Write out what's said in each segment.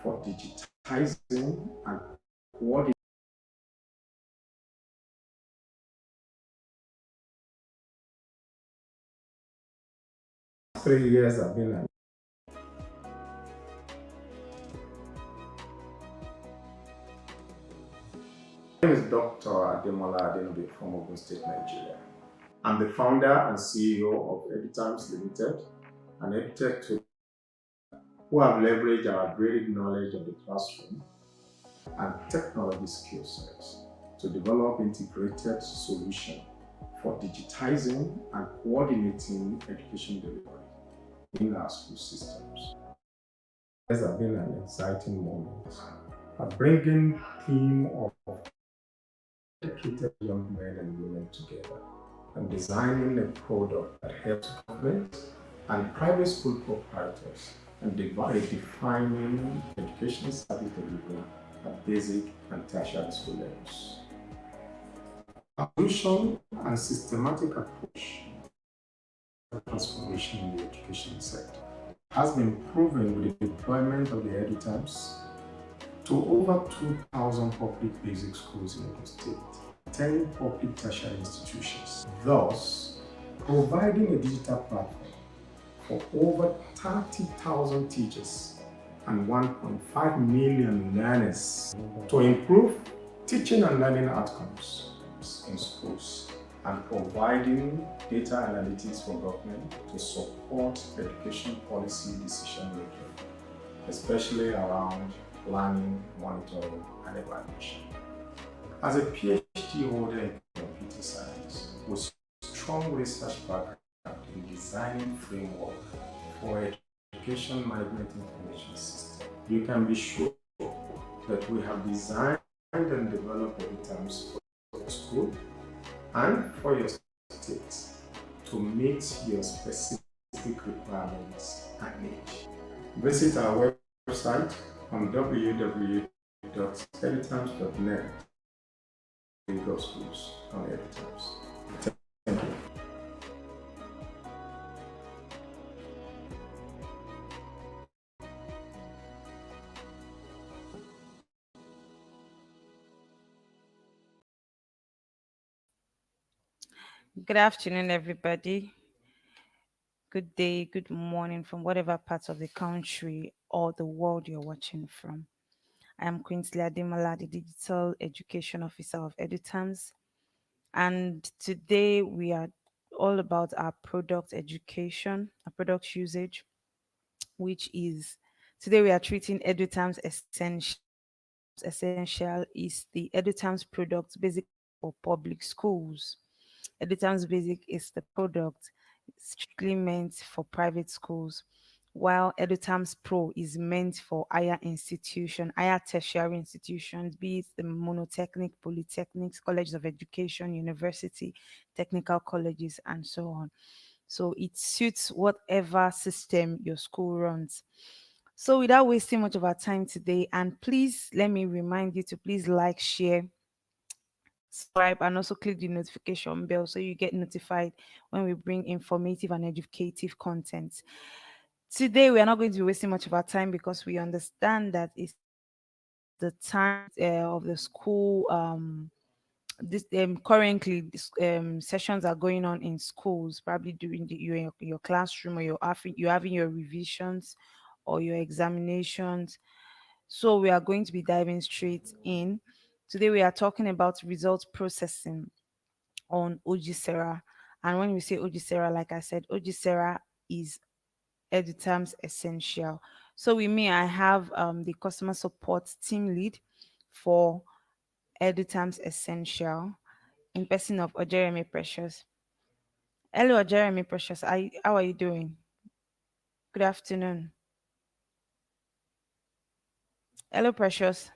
for digitizing and coordinating. 3 years I've been at. My name is Dr. Ademola Adenobe from Ogun State, Nigeria. I'm the founder and CEO of Edutimes Limited, an edtech tool who have leveraged our great knowledge of the classroom and technology skill sets to develop integrated solutions for digitizing and coordinating education delivery in our school systems. This has been an exciting moment. Bringing team of educated young men and women together and designing a product that helps government and private school proprietors and defining education service delivery at basic and tertiary school levels. Our solution and systematic approach to transformation in the education sector has been proven with the deployment of the Edutimes to over 2,000 public basic schools in Ogun State, 10 public tertiary institutions, thus providing a digital platform for over 30,000 teachers and 1.5 million learners to improve teaching and learning outcomes in schools and providing data analytics for government to support education policy decision making, especially around planning, monitoring, and evaluation. As a PhD holder in computer science with strong research background in designing framework for education management information system, you can be sure that we have designed and developed Edutimes for your school and for your state to meet your specific requirements and needs. Visit our website on www.edutimes.net. Go schools on Edutimes. Thank you. Good afternoon, everybody. Good day, good morning from whatever parts of the country or the world you're watching from. I am Quincy Ademola, the Digital Education Officer of Edutimes. And today we are all about our product education, our product usage, which is today we are treating Edutimes Essential. Essential is the Edutimes product basic for public schools. Edutimes Basic is the product strictly meant for private schools, while Edutimes Pro is meant for higher tertiary institutions, be it the monotechnic, polytechnics, colleges of education, university, technical colleges, and so on. So it suits whatever system your school runs. So without wasting much of our time today, and please let me remind you to please like, share, subscribe, and also click the notification bell so you get notified when we bring informative and educative content. Today, we are not going to be wasting much of our time because we understand that it's the time of the school. This currently sessions are going on in schools, probably during your classroom, or you're having your revisions or your examinations. So we are going to be diving straight in. Today we are talking about result processing on OGSERA. And when we say OGSERA, like I said, OGSERA is Edutimes Essential. So with me, I have the customer support team lead for Edutimes Essential in person of Jeremy Precious. Hello, Jeremy Precious. How are you doing? Good afternoon. Hello, Precious.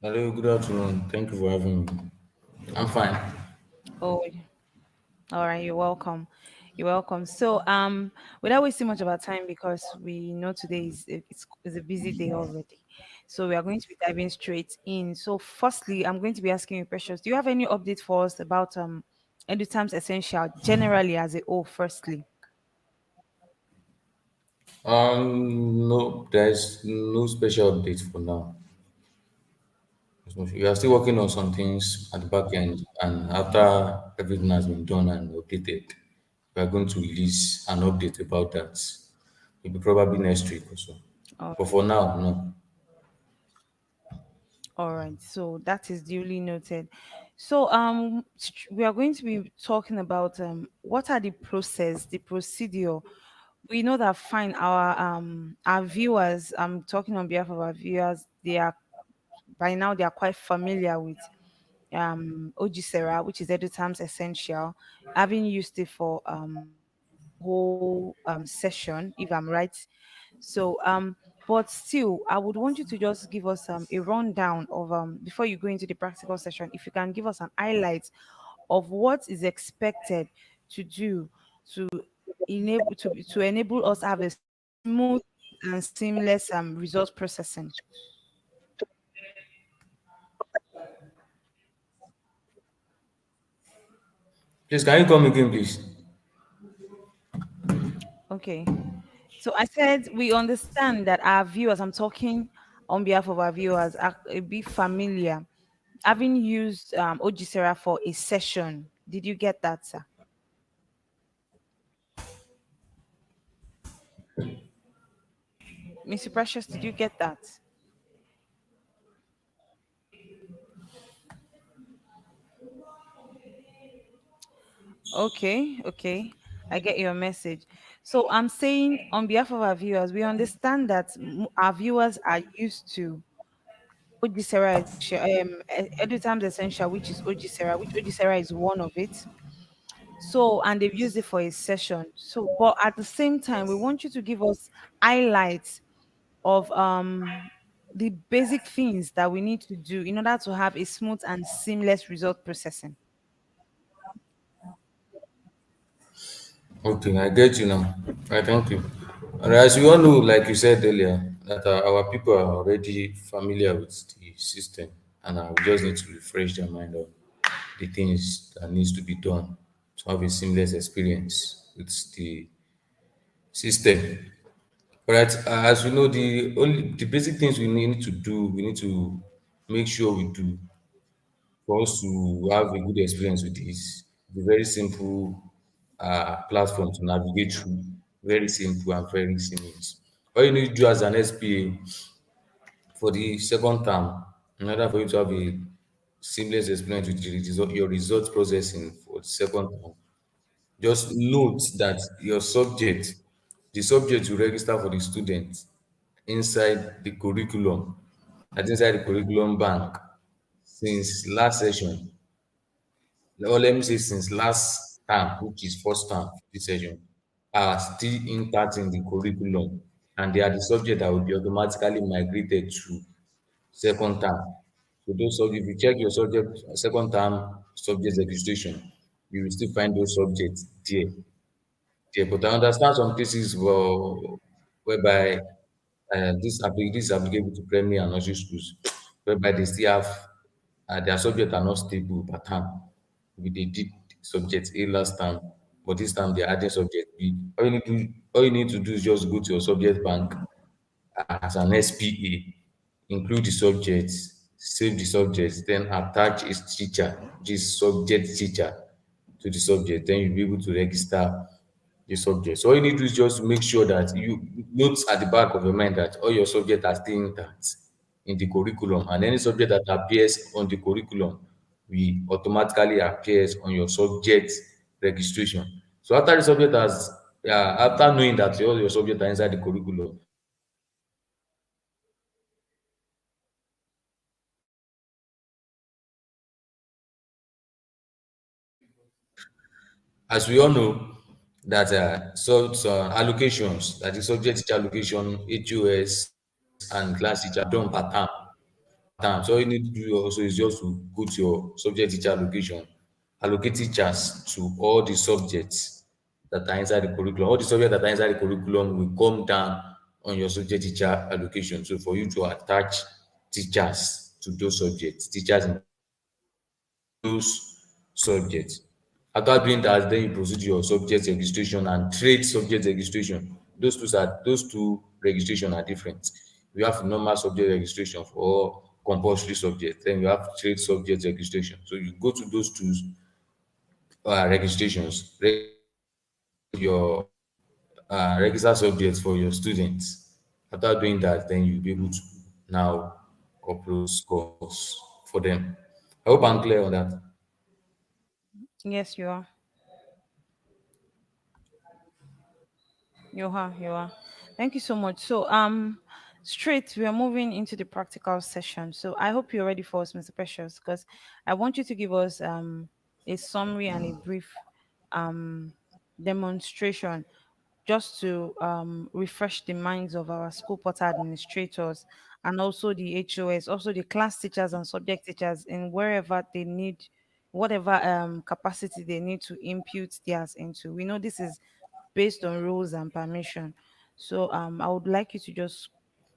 Hello, good afternoon. Thank you for having me. I'm fine. Oh, all right. You're welcome. You're welcome. So, without wasting much of our time, because we know today is a busy day already, so we are going to be diving straight in. So, firstly, I'm going to be asking you, Precious, do you have any update for us about Edutimes Essential generally as a whole? Firstly, No, there's no special update for now. We are still working on some things at the back end, and after everything has been done and updated, we are going to release an update about that. Maybe probably next week or so. All But right. for now, no. All right. So that is duly noted. So we are going to be talking about what are the process, the procedure. We know that fine our viewers, I'm talking on behalf of our viewers, they are by now they are quite familiar with OGSERA, which is Edutimes Essential, having used it for whole session, if I'm right. So but still I would want you to just give us a rundown of before you go into the practical session, if you can give us an highlight of what is expected to do to enable us have a smooth and seamless result processing. Please, can you come again, please? Okay. So I said we understand that our viewers, I'm talking on behalf of our viewers, are a bit familiar, having used OGSERA for a session. Did you get that, sir? Mr. Precious, did you get that? Okay, okay. I get your message. So I'm saying on behalf of our viewers, we understand that our viewers are used to OGSERA, Edutimes Essential, which is OGSERA, which OGSERA is one of it. So, and they've used it for a session. So, but at the same time, we want you to give us highlights of the basic things that we need to do in order to have a smooth and seamless result processing. Okay, I get you now. I thank you. And as you all know, like you said earlier, that our people are already familiar with the system, and we just need to refresh their mind on the things that needs to be done to have a seamless experience with the system. Alright, as we know, the basic things we need to do, we need to make sure we do for us to have a good experience with this. It's a very simple platform to navigate through, very simple and very seamless. All you need to do as an SPA for the second term, in order for you to have a seamless experience with your result processing for the second term, just note that the subject you register for the student inside the curriculum, that inside the curriculum bank since last session, or let me say since last term, which is first term this session, are still intact in the curriculum, and they are the subject that will be automatically migrated to second term. So those subjects, if you check your subject second term subject registration, you will still find those subjects there. Yeah, but I understand some cases whereby this is applicable to primary and nursery schools, whereby they still have their subjects are not stable per term. Maybe they did subject A last time, but this time they're adding subject B. All you need to do is just go to your subject bank as an SPA, include the subjects, save the subjects, then attach its teacher, which is subject teacher, to the subject. Then you'll be able to register the subject. So all you need to do is just make sure that you note at the back of your mind that all your subjects are still intact in the curriculum, and any subject that appears on the curriculum will automatically appears on your subject registration. So after the subject has after knowing that all your subjects are inside the curriculum, as we all know that allocations, that is subject teacher allocation, HOS and class teacher are done per term. So all you need to do also is just to go to your subject teacher allocation, allocate teachers to all the subjects that are inside the curriculum. All the subjects that are inside the curriculum will come down on your subject teacher allocation. So for you to attach teachers to those subjects, teachers in those subjects. After doing that, then you proceed to your subject registration and trade subject registration. Those two registration are different. You have normal subject registration for compulsory subject, then you have trade subject registration. So you go to those two registrations, your register subjects for your students. After doing that, then you'll be able to now upload scores for them. I hope I'm clear on that. Yes, you are. You are. You are. Thank you so much. So, straight, we are moving into the practical session. So, I hope you're ready for us, Mr. Precious, because I want you to give us a summary and a brief um demonstration just to refresh the minds of our school portal administrators and also the HOS, also the class teachers and subject teachers in wherever they need, whatever capacity they need to impute theirs into. We know this is based on rules and permission. So I would like you to just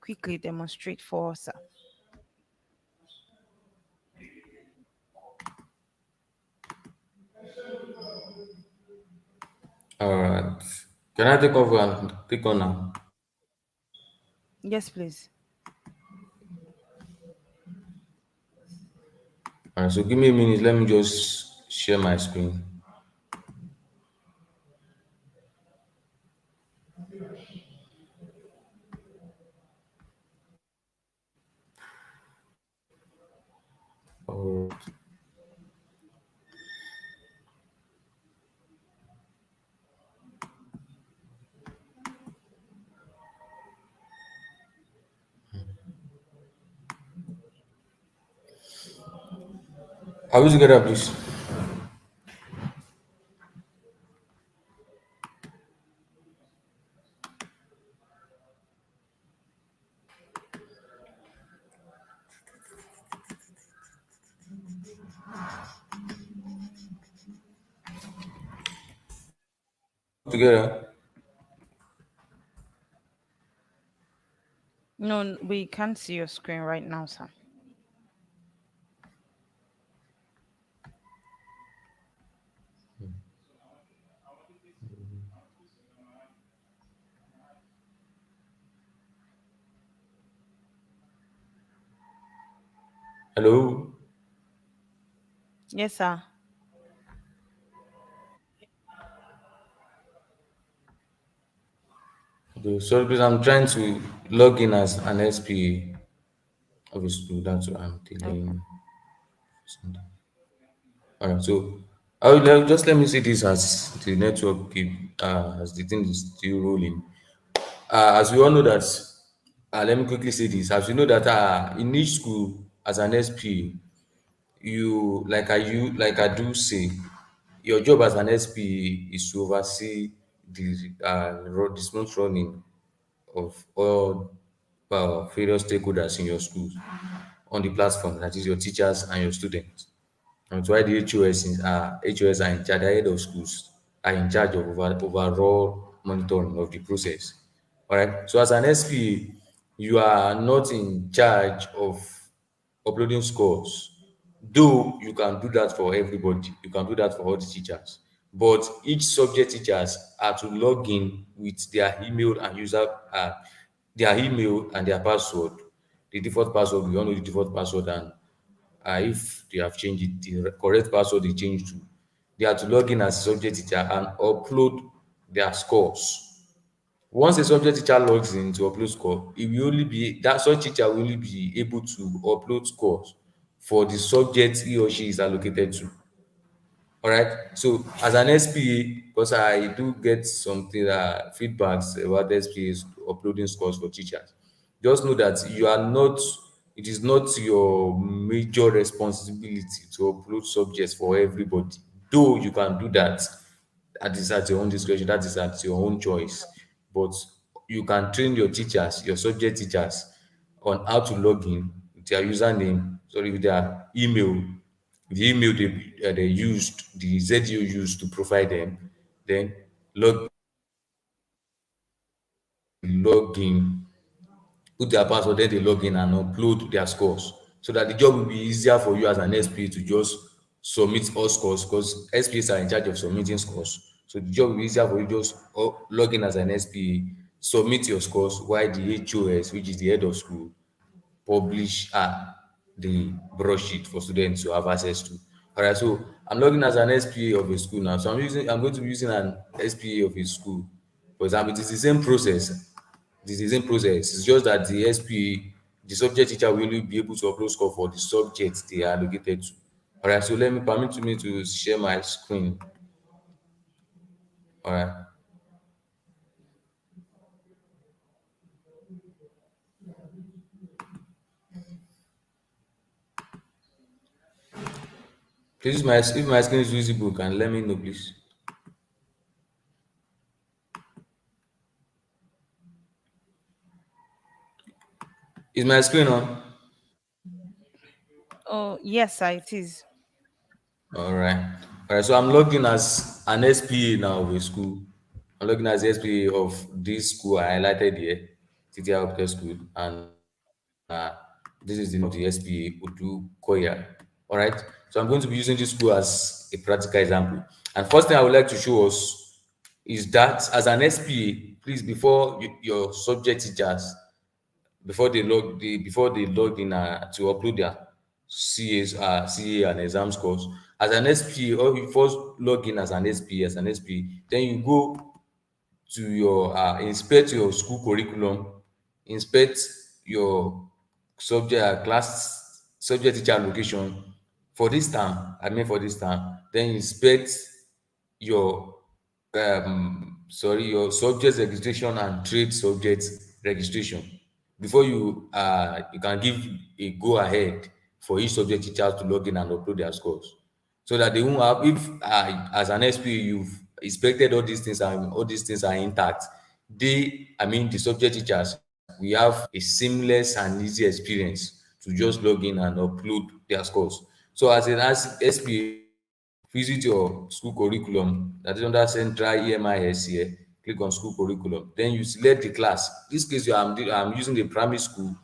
quickly demonstrate for us, sir. All right. Can I take over and take on now? Yes, please. All right. So give me a minute. Let me just share my screen. All right. Are we together, please? Together. No, we can't see your screen right now, sir. Hello. Yes, sir. Okay. Sorry, please. I'm trying to log in as an SPA. Obviously, that's what I'm Okay. dealing. All right. So I will just let me see this as the network keep as the thing is still rolling. As we all know that, let me quickly say this. As we know that in each school, as an SP, like I do say, your job as an SP is to oversee the smooth running of all various stakeholders in your schools on the platform, that is your teachers and your students. And that's why the HOS are in charge, the head of schools are in charge of overall monitoring of the process. All right. So as an SP, you are not in charge of uploading scores. Though you can do that for everybody, you can do that for all the teachers. But each subject teachers are to log in with their email and their email and their password. The default password, we all know the default password, and if they have changed it, the correct password they changed to. They are to log in as a subject teacher and upload their scores. Once a subject teacher logs in to upload score, it will only be that such teacher will only be able to upload scores for the subject he or she is allocated to. All right. So as an SPA, because I do get something feedbacks about SPAs uploading scores for teachers, just know that you are not. It is not your major responsibility to upload subjects for everybody. Though you can do that, that is at your own discretion. That is at your own choice. But you can train your teachers, your subject teachers, on how to log in with their username, sorry, with their email, the email they used, the ZU used to provide them, then log in, put their password, then they log in and upload their scores. So that the job will be easier for you as an SPA to just submit all scores, because SPAs are in charge of submitting scores. So the job will be easier for you just log in as an SPA submit your scores, while the HOS, which is the head of school, publish the broadsheet for students to have access to. All right, so I'm logging as an SPA of a school now. So I'm going to be using an SPA of a school. For example, it is the same process. It is the same process. It's just that the SPA, the subject teacher will only be able to upload score for the subjects they are allocated to. All right, so let me permit me to share my screen. All right. Please, if my screen is visible, can let me know, please. Is my screen on? Oh, yes, sir, it is. All right. All right. So I'm logged in as an SPA now of a school. I'm logging as the SPA of this school I highlighted here, TTI Opted School, and this is the name of the SPA Udu Koya. All right. So I'm going to be using this school as a practical example. And first thing I would like to show us is that as an SPA, please, before your subject teachers, before they log in to upload their CA and exam scores as an SPA, or you first log in as an SPA, then you go to your inspect your school curriculum, inspect your subject teacher allocation for this term. For this term, then inspect your your subject registration and trade subject registration before you can give a go ahead for each subject teacher to log in and upload their scores, so that they won't have, if as an SPA you've inspected all these things and all these things are intact, the subject teachers, we have a seamless and easy experience to just log in and upload their scores. So as SPA, visit your school curriculum that is under central EMIS here, click on school curriculum, then you select the class. This case I'm using the primary school,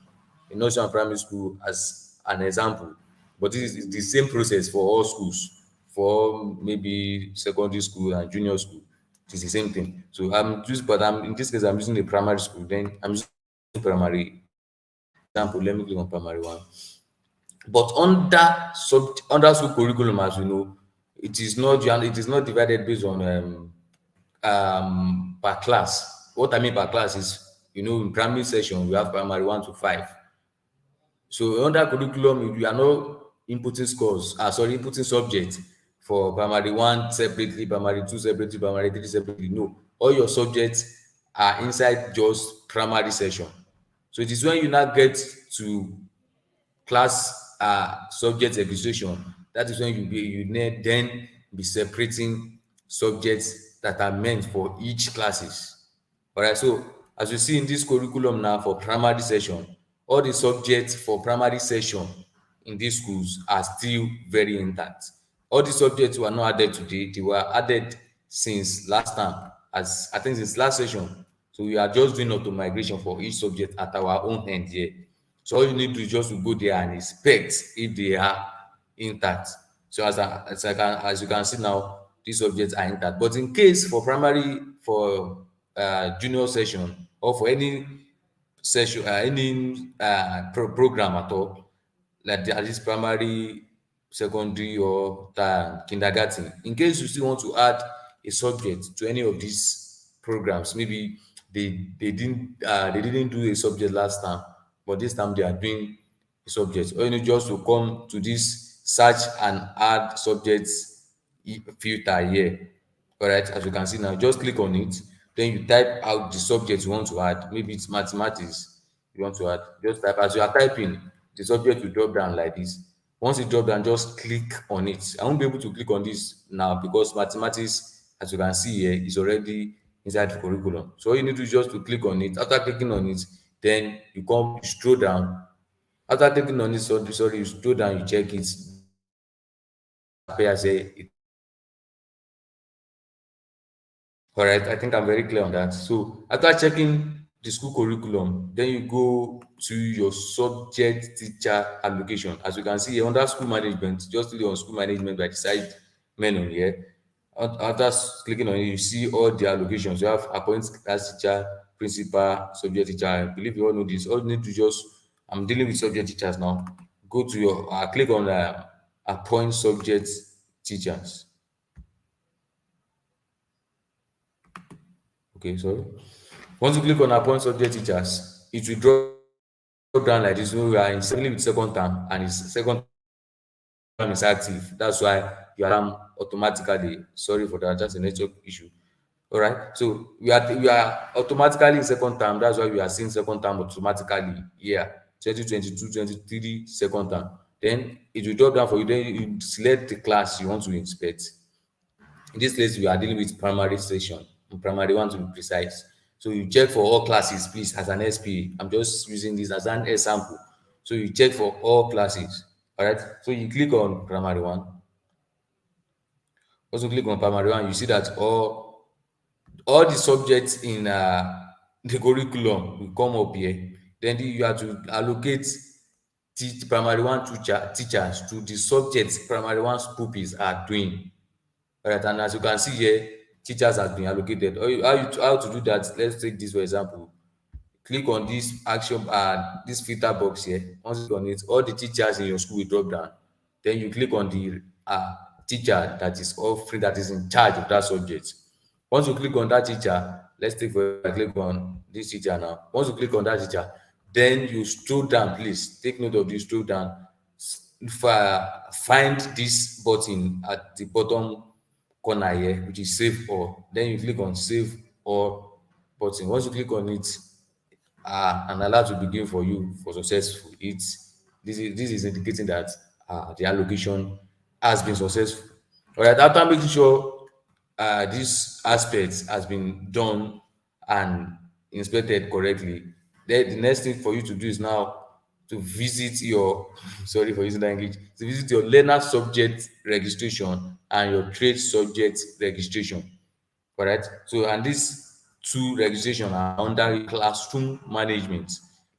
a nursery and primary school as an example, but this is the same process for all schools, for maybe secondary school and junior school. It is the same thing. So I'm in this case I'm using the primary school, then I'm using primary example. Let me click on primary one. But under school curriculum, as we know, it is not divided based on per class. What I mean by class is, in primary session we have primary 1 to 5. So under curriculum, you are not inputting scores, inputting subjects for primary 1 separately, primary 2 separately, primary 3 separately. No, all your subjects are inside just primary session. So it is when you now get to class subject registration, that is when then be separating subjects that are meant for each classes. All right, so as you see in this curriculum now for primary session, all the subjects for primary session in these schools are still very intact. All the subjects were not added today, they were added since last time, as I think since last session. So we are just doing auto migration for each subject at our own end here. So all you need to do is just to go there and inspect if they are intact. So as you can see now, these subjects are intact. But in case for junior session, or for any session, program at all, like at least primary, secondary, or kindergarten, in case you still want to add a subject to any of these programs, maybe they didn't do a subject last time, but this time they are doing a subject, or you need just to come to this search and add subjects filter here. All right, as you can see now, just click on it, then you type out the subject you want to add. Maybe it's mathematics you want to add. Just type. As you are typing, the subject will drop down like this. Once it drop down, just click on it. I won't be able to click on this now because mathematics, as you can see here, is already inside the curriculum. So all you need to do is just to click on it. After clicking on it, then you scroll down. After clicking on it, sorry, you scroll down, you check it. Appear say it. All right, I think I'm very clear on that. So after checking the school curriculum, then you go to your subject teacher allocation. As you can see here under school management, just click on school management by the side menu here. After clicking on it, you see all the allocations. You have appoint class teacher, principal, subject teacher. I believe you all know this. All you need to just, I'm dealing with subject teachers now. Go to your, click on appoint subject teachers. Okay, sorry. Once you click on appoint subject teachers, it will drop down like this. We are in with second term, and it's second term is active. That's why you are automatically. Sorry for that. That's a network issue. All right. So we are automatically in second term. That's why we are seeing second term automatically here. 2022, 23 second term. Then it will drop down for you. Then you select the class you want to inspect. In this case, we are dealing with primary section, primary one to be precise. So you check for all classes, please, as an SP. I'm just using this as an example. So you check for all classes. All right. So you click on primary one. Also click on primary one. You see that all the subjects in the curriculum will come up here. Then you have to allocate primary one teachers to the subjects primary one pupils are doing. All right, and as you can see here, teachers have been allocated. How to do that? Let's take this for example. Click on this action, this filter box here. Once you click on it, all the teachers in your school will drop down. Then you click on the teacher that is offering, that is in charge of that subject. Once you click on that teacher, let's take for click on this teacher now. Once you click on that teacher, then you scroll down. Please take note of this. Scroll down. Find this button at the bottom corner here, which is save all. Then you click on save all button. Once you click on it, an alert will begin for you for successful. This is indicating that the allocation has been successful. All right, after making sure this aspect has been done and inspected correctly, then the next thing for you to do is now to visit your sorry for using that English, to visit your learner subject registration and your trade subject registration. Correct. So, and these two registration are under classroom management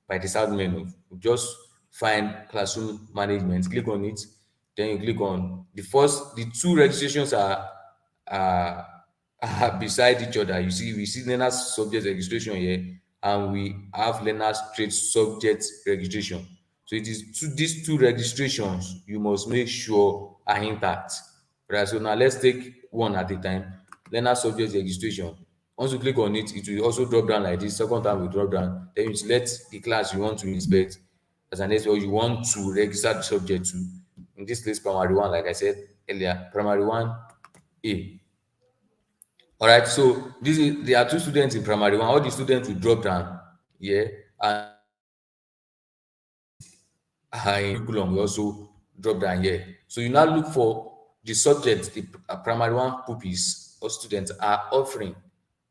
by the south menu. You just find classroom management, click on it, then you click on the two registrations are, are beside each other. We see learners subject registration here, and we have learners trade subject registration. So it is these two registrations you must make sure are intact. Right. So now let's take one at a time. Learner subject registration. Once you click on it, it will also drop down like this. Second time will drop down. Then you select the class you want to inspect as an expert, or you want to register the subject to. In this case, primary one, like I said earlier, primary one A. All right. So there are two students in primary one. All the students will drop down here, and in curriculum we also drop down here. So you now look for the subject the primary one pupils or students are offering.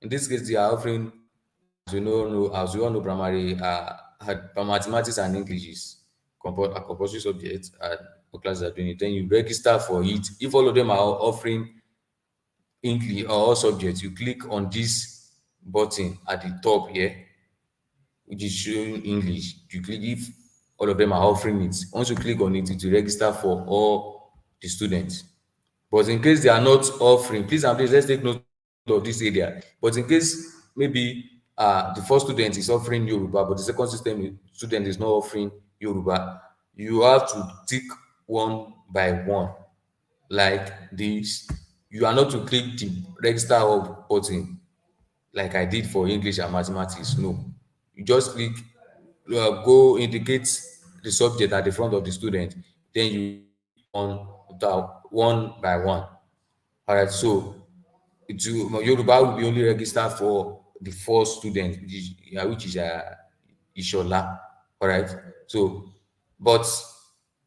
In this case, they are offering, as we all know, primary mathematics and English is a compulsory subject, and all classes are doing it. Then you register for it. If all of them are offering English or all subjects, you click on this button at the top here, which is showing English. You click if all of them are offering it. Once you click on it, it will register for all the students. But in case they are not offering, please and please, let's take note of this area. But in case maybe the first student is offering Yoruba, but the second student is not offering Yoruba, you have to tick one by one like this. You are not to click the register all button like I did for English and mathematics. No, you just click, go indicate the subject at the front of the student, then you on one by one. All right, so Yoruba will be only registered for the first student, which is Ishola. All right, so but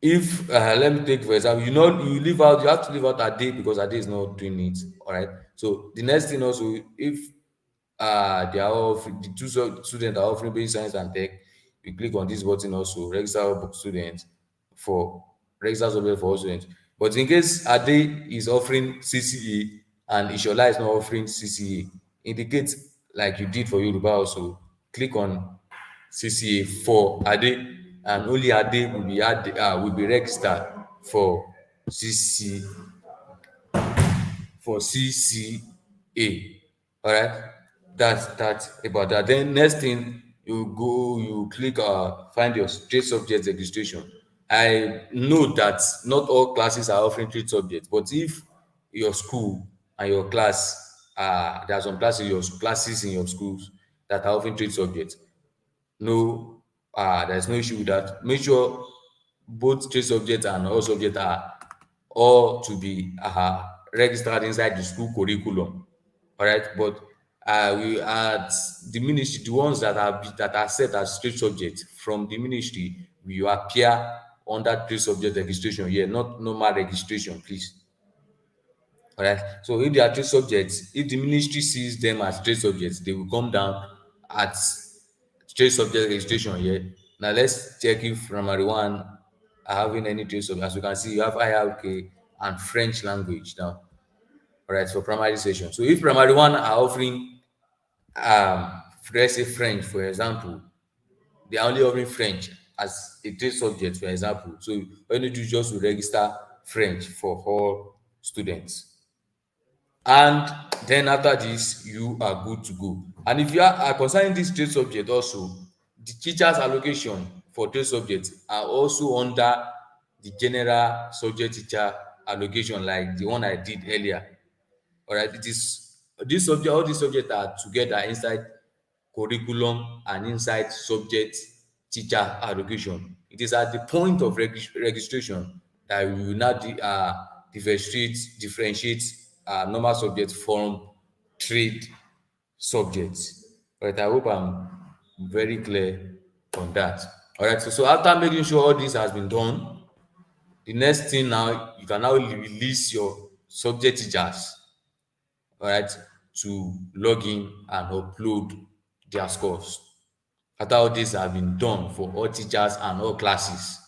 if let me take for example, you have to leave out a day because a day is not doing it. All right, so the next thing also, if they are offering, the two students are offering basic science and tech, you click on this button also, register students for register subject for all students. But in case Ade is offering CCA and Ishola is not offering CCA, indicate like you did for Yoruba also, click on CCA for Ade, and only Ade will be registered for CCA for CCA. All right, that's about that. Then next thing, you click find your trade subject registration. I know that not all classes are offering trade subjects, but if your school and your class, there are some classes in your schools that are offering trade subjects, no, there's no issue with that. Make sure both trade subjects and all subjects are all to be registered inside the school curriculum. All right, but we at the ministry, the ones that are set as trade subjects from the ministry, we appear under trade subject registration here, not normal registration, please. All right. So if they are trade subjects, if the ministry sees them as trade subjects, they will come down at trade subject registration here. Now let's check if primary one are having any trade subject. As you can see, you have IRK and French language now. All right, for primary session. So if primary one are offering let's say French, for example, they are only offering French as a trade subject, for example. So all you need to do is just to register French for all students, and then after this you are good to go. And if you are concerning this trade subject also, the teachers allocation for trade subjects are also under the general subject teacher allocation, like the one I did earlier. All right, it is this subject, all these subjects are together inside curriculum and inside subject teacher allocation. It is at the point of registration that we will now differentiate normal subjects from trade subjects. Right, I hope I'm very clear on that. All right, so after making sure all this has been done, the next thing now, you can now release your subject teachers, all right, to log in and upload their scores. After all this have been done for all teachers and all classes,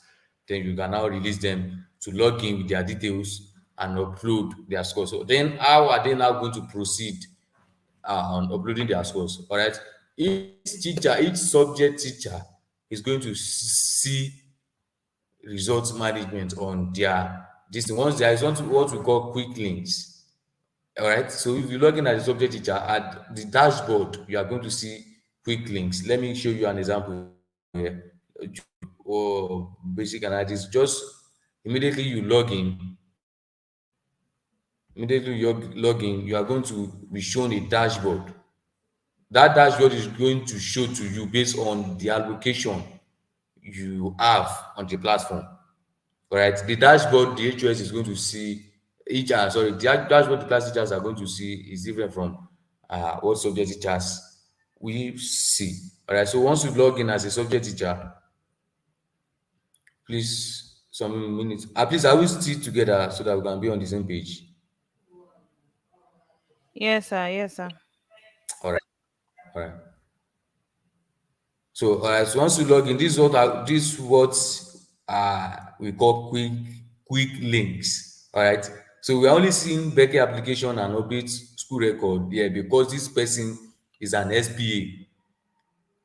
then you can now release them to log in with their details and upload their scores. So then how are they now going to proceed on uploading their scores? All right, each subject teacher is going to see results management on their this thing. Once there is what we call quick links. All right, so if you log in as a subject teacher at the dashboard, you are going to see quick links. Let me show you an example here, or basic analysis. Just immediately you log in, you are going to be shown a dashboard. That dashboard is going to show to you based on the allocation you have on the platform. All right, the dashboard the HOS is going to see the dashboard the class teachers are going to see is different from what subject teachers we see. All right, so once you log in as a subject teacher, please, some minutes, please, are we still together so that we can be on the same page? Yes, sir. Yes, sir. All right, all right. So, so once you log in, this is what we call quick links. All right. So we are only seeing Becky application and update school record here because this person is an SPA.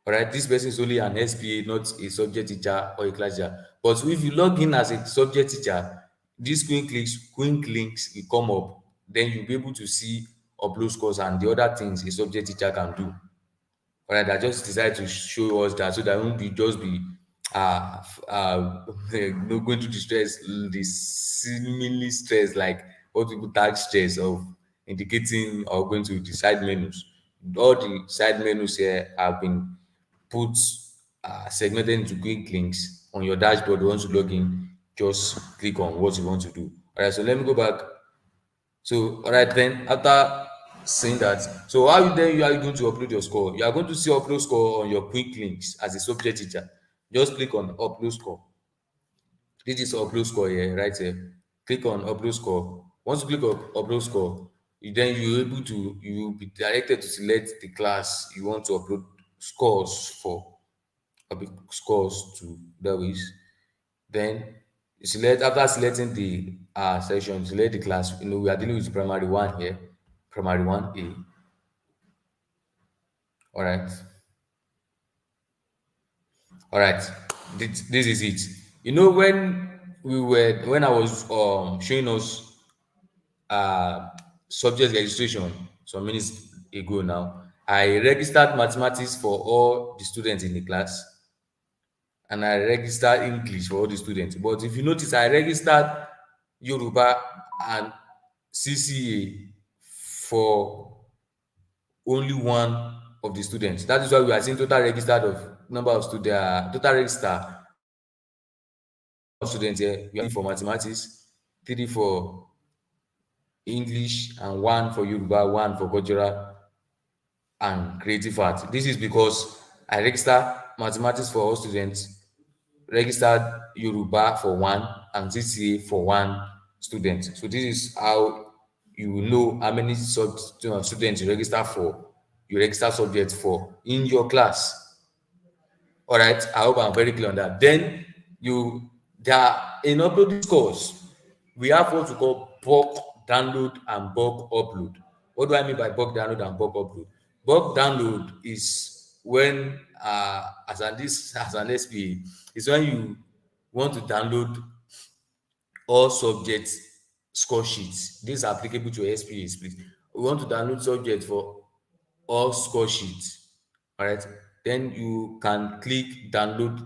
All right. This person is only an SPA, not a subject teacher or a class teacher. But if you log in as a subject teacher, these quick links will come up. Then you'll be able to see upload scores and the other things a subject teacher can do. All right, I just decided to show us that so that won't be just be no going to the stress, the seemingly stress like what people tag stress of indicating or going to the side menus. All the side menus here have been put segmented into quick links on your dashboard. Once you log in, just click on what you want to do. All right, so let me go back. So, all right, then after saying that, so how you are going to upload your score? You are going to see upload score on your quick links as a subject teacher. Just click on upload score. This is upload score here, right here. Click on upload score. Once you click on upload score, then you will be directed to select the class you want to upload scores for, scores to. That is, then you select, after selecting the section, select the class. We are dealing with primary one here, primary 1A. All right, all right. This is it. When I was showing us uh subject registration some minutes ago now. I registered mathematics for all the students in the class, and I registered English for all the students. But if you notice, I registered Yoruba and CCA for only one of the students. That is why we are seeing total registered of number of students, total register of students here. We have three for mathematics, three for English, and one for Yoruba, one for cultural and creative art. This is because I register mathematics for all students, registered Yoruba for one, and CCA for one student. So this is how you will know how many students you register for, you register subjects for in your class. All right, I hope I'm very clear on that. Then you there are in uploading scores, we have what we call bulk download and bulk upload. What do I mean by bulk download and bulk upload? Bulk download is when as an SPA, is when you want to download all subjects score sheets. This is applicable to SPAs, please. We want to download subject for all score sheets. All right. Then you can click download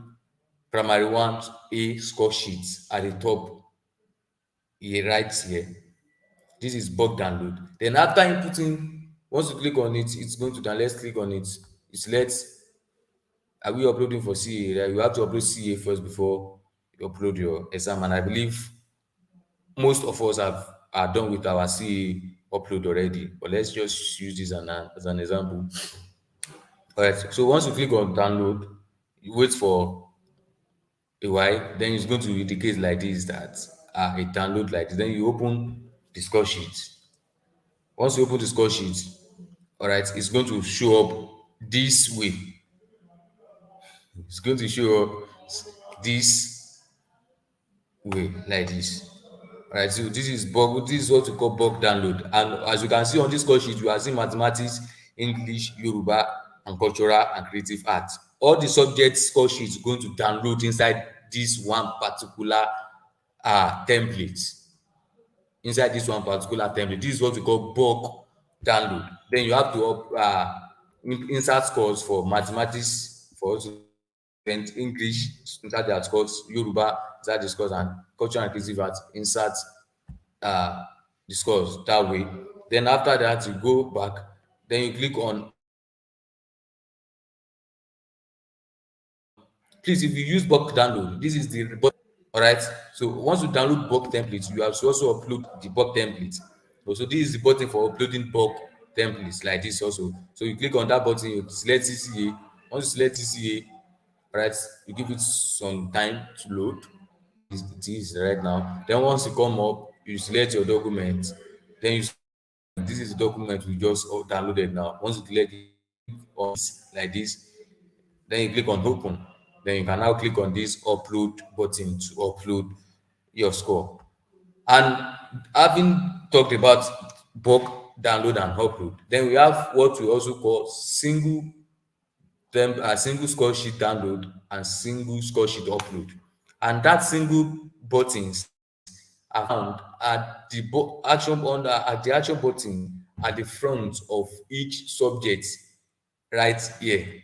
primary one A score sheets at the top here, right here. This is bulk download. Then after inputting, once you click on it, it's going to download. Let's click on it. It's let's are we uploading for CA? Right? You have to upload CA first before you upload your exam. And I believe most of us are done with our CA upload already. But let's just use this as an example. All right. So once you click on download, you wait for a while, then it's going to indicate like this that a download like this. Then you open the score sheet. Once you open the score sheet, all right, it's going to show up this way. It's going to show up this way like this. All right, so this is what we call bulk download. And as you can see on this score sheet, you are seeing mathematics, English, Yoruba, and cultural and creative art. All the subject score sheets going to download inside this one particular template. Inside this one particular template, this is what we call bulk download. Then you have to insert scores for mathematics, for English, insert their scores, Yoruba, insert the scores, and cultural and creative art, insert uh, the scores that way. Then after that, you go back, then you click on. Please, if you use bulk download, this is the button. All right. So once you download bulk templates, you have to also upload the bulk template. So this is the button for uploading bulk templates like this also. So you click on that button, you select CCA. Once you select CCA, all right, you give it some time to load. It is right now. Then once you come up, you select your document. Then you this is the document we just downloaded now. Once you click on like this, then you click on open. Then you can now click on this upload button to upload your score. And having talked about bulk download and upload, then we have what we also call single score sheet download and single score sheet upload. And that single buttons are found at the action button at the front of each subject right here.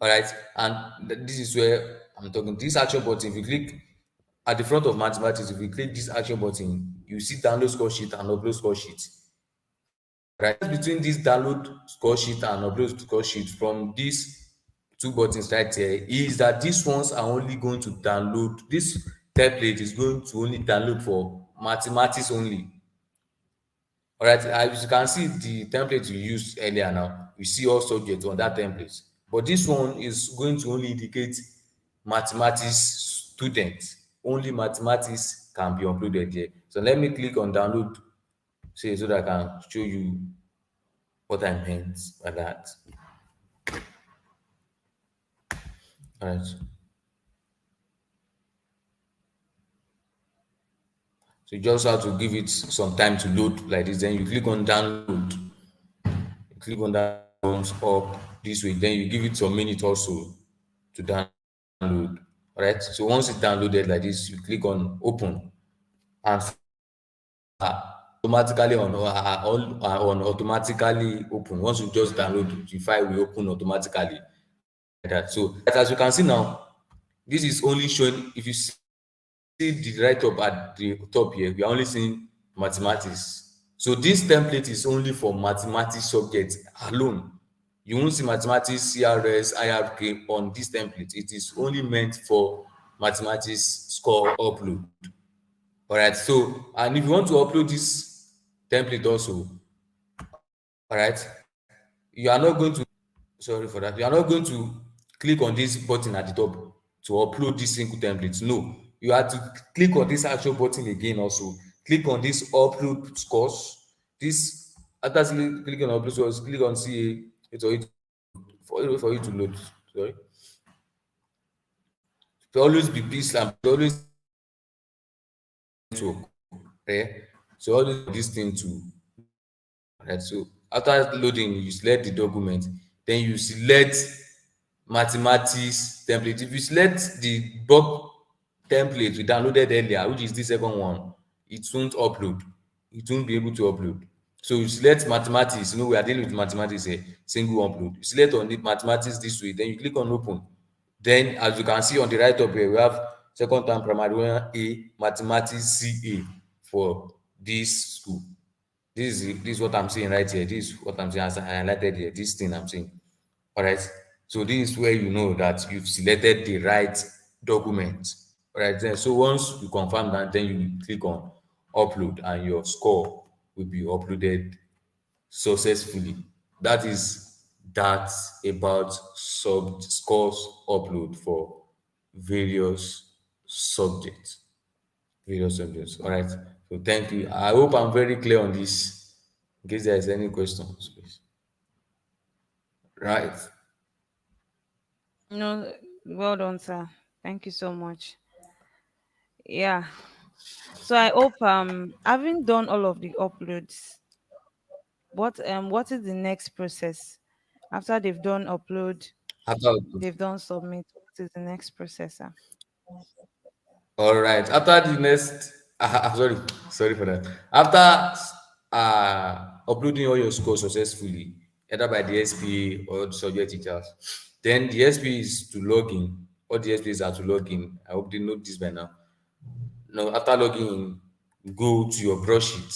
All right, and this is where I'm talking. This action button, if you click at the front of mathematics, if you click this action button, you see download score sheet and upload score sheet. Right, between this download score sheet and upload score sheet from these two buttons right here is that these ones are only going to download. This template is going to only download for mathematics only. All right, as you can see, the template you used earlier now, we see all subjects on that template. But this one is going to only indicate mathematics students. Only mathematics can be uploaded here. So let me click on download, say, so that I can show you what I meant by that. All right. So you just have to give it some time to load like this. Then you click on download. You click on that comes up this way. Then you give it some minutes also to download. All right. So once it's downloaded like this, you click on open, and automatically on automatically open. Once you just download the file, will open automatically like that. So as you can see now, this is only showing. If you see the right up at the top here, we are only seeing mathematics. So this template is only for mathematics subjects alone. You won't see mathematics, CRS, IRK on this template. It is only meant for mathematics score upload. All right. So, and if you want to upload this template also, all right, you are not going to, sorry for that, you are not going to click on this button at the top to upload this single template. No, you have to click on this actual button again. Also click on this upload scores. This, after clicking on upload scores, click on CA for you to load. Sorry, to always be peace and always to okay, so always this thing to right. So after loading, you select the document, then you select mathematics template. If you select the bulk template we downloaded earlier, which is this second one, it won't upload. It won't be able to upload. So you select mathematics. You know, we are dealing with mathematics here, single upload. You select on the mathematics this way, then you click on open. Then as you can see on the right up here, we have second term primary one A mathematics CA for this school. This is what I'm saying right here. This is what I'm saying as I highlighted here. This thing I'm saying. All right. So this is where you know that you've selected the right document. All right. Then so once you confirm that, then you click on upload and your score will be uploaded successfully. That is that about sub scores upload for various subjects. Various subjects. All right. So thank you. I hope I'm very clear on this. In case there is any questions, please. Right. No, well done, sir. Thank you so much. Yeah. So I hope having done all of the uploads, what is the next process after they've done upload, After they've done submit? What is the next process, sir? all right. After the next, sorry for that. After uploading all your scores successfully, either by the SPA or the subject teachers, then the SPA is to log in. All the SPAs are to log in. I hope they know this by now. Now, after logging in, go to your broadsheet.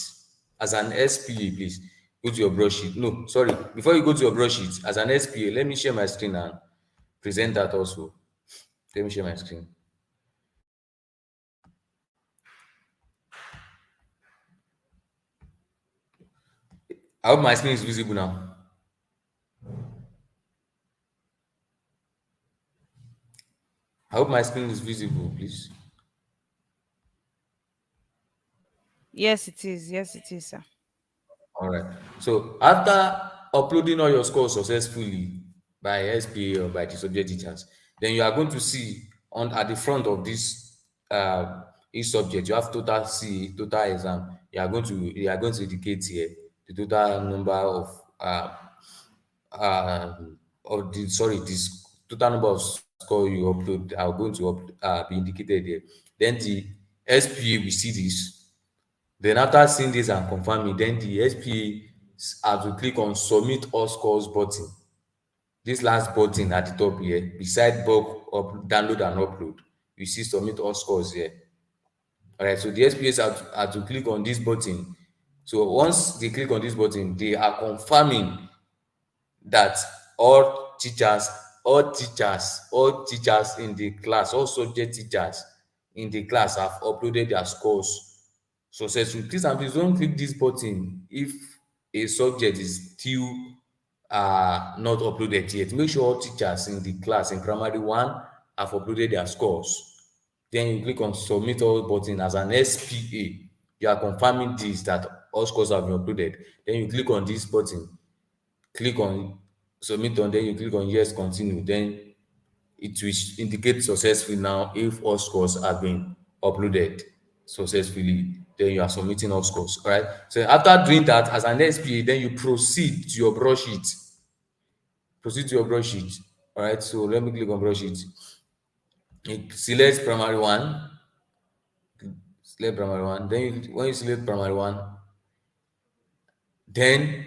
As an SPA, please go to your broadsheet. No, sorry. Before you go to your broadsheet, as an SPA, let me share my screen and present that also. Let me share my screen. I hope my screen is visible now. I hope my screen is visible, please. Yes, it is. Yes, it is, sir. All right. So after uploading all your scores successfully by SPA or by the subject teachers, then you are going to see on at the front of this each subject you have total C, total exam. You are going to indicate here the total number uh, of the sorry this total number of score you upload are going to be indicated here. Then the SPA will see this. Then after seeing this and confirming, then the SPA has to click on submit all scores button. This last button at the top here, beside bulk download and upload, you see submit all scores here. All right, so the SPAs have to click on this button. So once they click on this button, they are confirming that all teachers in the class, all subject teachers in the class have uploaded their scores successfully. Please and please don't click this button if a subject is still not uploaded yet. Make sure all teachers in the class in primary one have uploaded their scores. Then you click on submit all button as an SPA. You are confirming this that all scores have been uploaded. Then you click on this button, click on submit on, then you click on yes continue, then it will indicate successful now if all scores have been uploaded successfully. Then you are submitting all scores. All right, so after doing that as an SPA, then you proceed to your broadsheet. All right, so let me click on broadsheet. Select primary one, then when you select primary one, Then,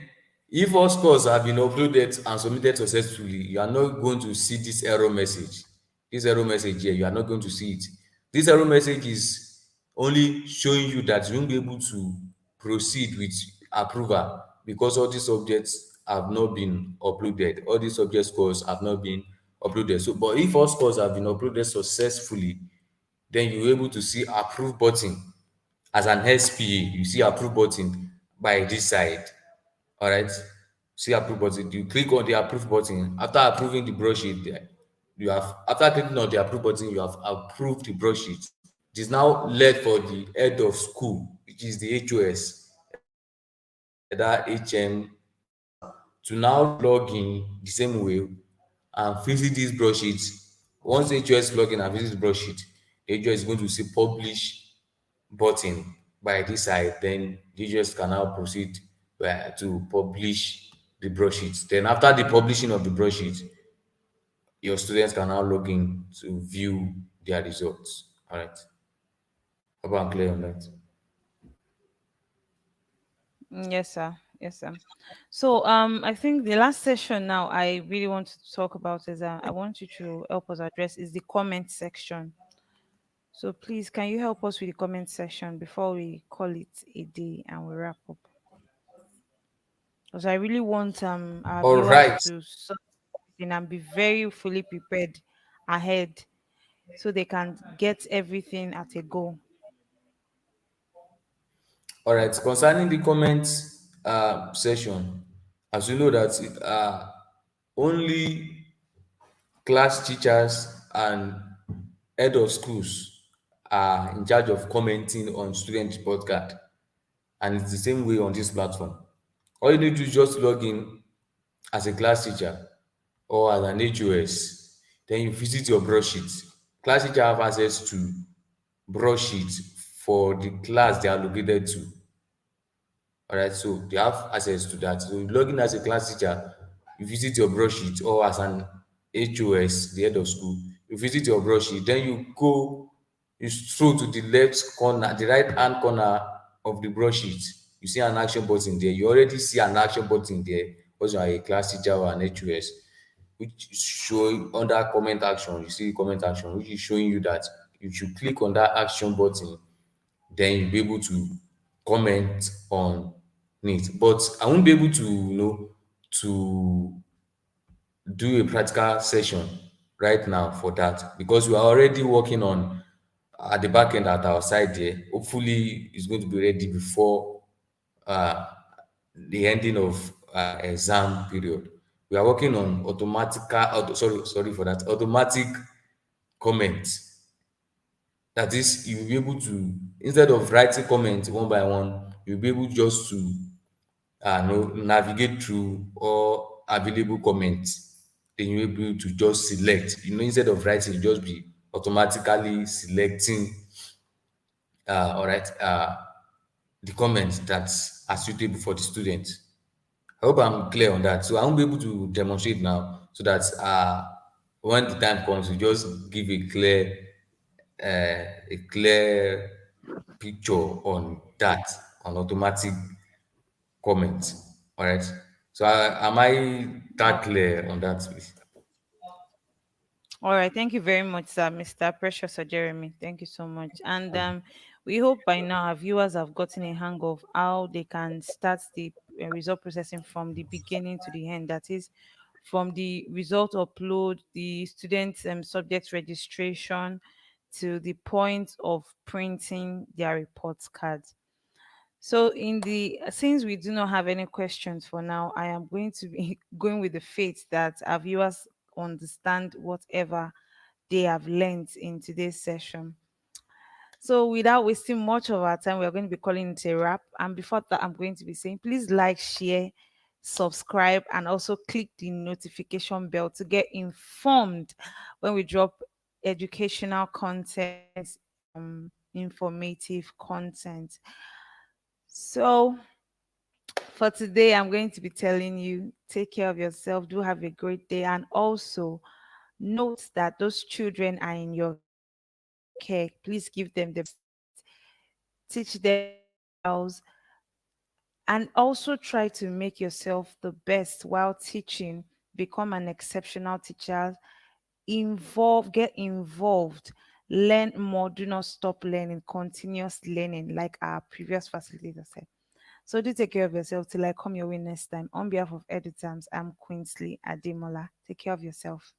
if all scores have been uploaded and submitted successfully, you are not going to see this error message. This error message here, you are not going to see it. This error message is only showing you that you won't be able to proceed with approval because all these subjects have not been uploaded. All these subject scores have not been uploaded. So, but if all scores have been uploaded successfully, then you're able to see approve button as an SPA. You see approve button by this side. All right, see approve button. You click on the approve button. After approving the broadsheet, you have after clicking on the approve button, you have approved the broadsheet. It is now led for the head of school, which is the HOS, that HM officer, to now log in the same way and visit this broadsheet. Once the HOS log in and visit the broadsheet, the HOS is going to say publish button by this side. Then the HOS can now proceed to publish the broadsheet. Then after the publishing of the broadsheet, your students can now log in to view their results. All right. Hope I'm clear on that. Yes, sir. Yes, sir. So, I think the last session now I really want to talk about is I want you to help us address is the comment section. So, please, can you help us with the comment section before we call it a day and we wrap up? Because I really want our All viewers right. to sort everything and be very fully prepared ahead so they can get everything at a go. All right. Concerning the comments session, as you know that only class teachers and head of schools are in charge of commenting on student report card, and it's the same way on this platform. All you need to do is just log in as a class teacher or as an HOS. Then you visit your broadsheet. Class teacher have access to broadsheet for the class they are located to. All right, so they have access to that. So you log in as a class teacher, you visit your broadsheet, or as an HOS, the head of school, you visit your broadsheet, then you stroll to the left corner, the right hand corner of the broadsheet. You see an action button there. You already see an action button there, because you are a class teacher or an HOS, which is showing under comment action. You see comment action, which is showing you that you should click on that action button, then you'll be able to comment on it. But I won't be able to, to do a practical session right now for that, because we are already working on at the back end at our side there. Hopefully, it's going to be ready before uh, the ending of exam period. We are working on sorry for that, automatic comments. That is, you'll be able to, instead of writing comments one by one, you'll be able just to navigate through all available comments. Then you'll be able to just select. Instead of writing, you just be automatically selecting all right the comments that are suitable for the student. I hope I'm clear on that. So I won't be able to demonstrate now, so that when the time comes, we just give a clear picture on that, on automatic comment. All right. So am I that clear on that, please? All right, thank you very much, sir, Mr. Precious or Jeremy. Thank you so much. And we hope by now our viewers have gotten a hang of how they can start the result processing from the beginning to the end. That is, from the result upload, the students' subject registration, to the point of printing their report cards. So, in the since we do not have any questions for now, I am going to be going with the faith that our viewers understand whatever they have learned in today's session. So, without wasting much of our time, we are going to be calling it a wrap. And before that, I'm going to be saying, please like, share, subscribe, and also click the notification bell to get informed when we drop educational content, informative content. So, for today, I'm going to be telling you take care of yourself, do have a great day, and also note that those children are in your care. Please give them the best, teach them house, And also try to make yourself the best while teaching. Become an exceptional teacher. Get involved, learn more, do not stop learning, continuous learning, like our previous facilitator said. So do take care of yourself till I come your way next time. On behalf of Edutimes, I'm Queensley Ademola. Take care of yourself.